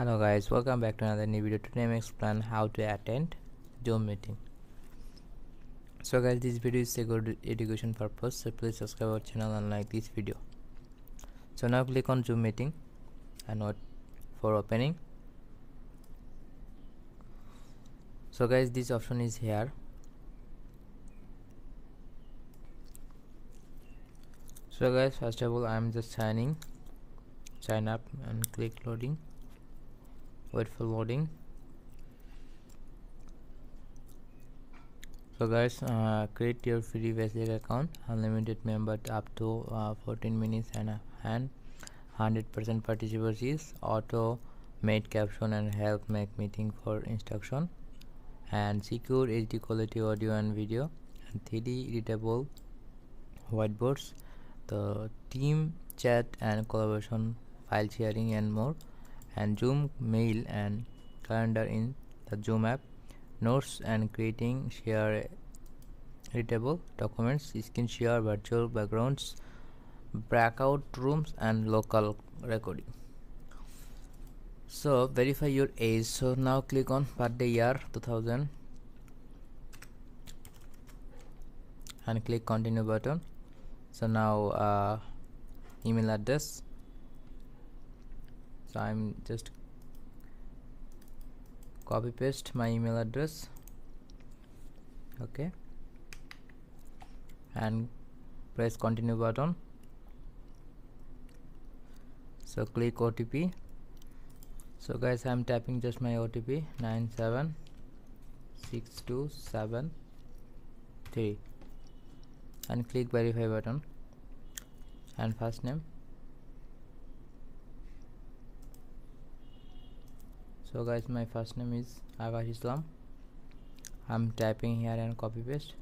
Hello guys, welcome back to another new video. Today I'm explain how to attend Zoom meeting. So guys, this video is a good education purpose, so please subscribe our channel and like this video. So now click on Zoom meeting and wait for opening. So guys, this option is here. So guys, first of all I'm just sign up and click loading. Wait for loading. So guys, create your free basic account, unlimited member up to 14 minutes and 100% participation, auto made caption and help make meeting for instruction, and secure HD quality audio and video, and 3D readable whiteboards, the team chat and collaboration, file sharing and more, and Zoom mail and calendar in the Zoom app, notes and creating share readable documents, screen share, virtual backgrounds, breakout rooms and local recording. So verify your age. So now click on birthday year 2000 and click continue button. So now email address. So I'm just copy paste my email address, okay, and press continue button. So click OTP. So guys, I'm typing just my OTP 97627 and click verify button, and first name. So guys, my first name is Akash Islam. I'm typing here and copy paste.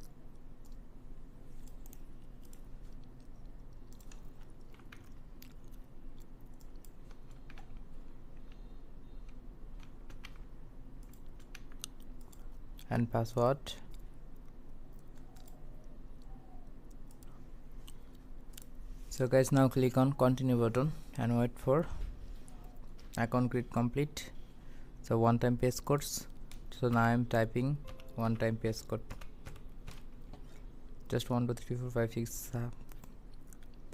And password. So guys, now click on continue button and wait for account create complete. So one time paste codes. So now I am typing one time paste code, just 1 2 3 4 5 6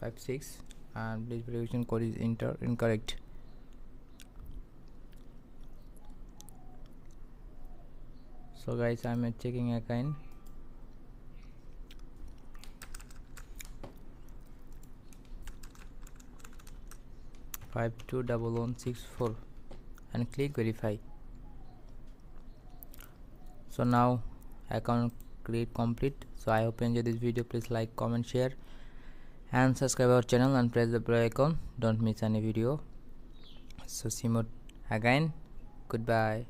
5 6, and please verification code is incorrect. So guys, I am checking again. Five 2 1164 and click verify. So now account create complete. So I hope you enjoyed this video. Please like, comment, share and subscribe our channel and press the bell icon. Don't miss any video. So see you again. Goodbye.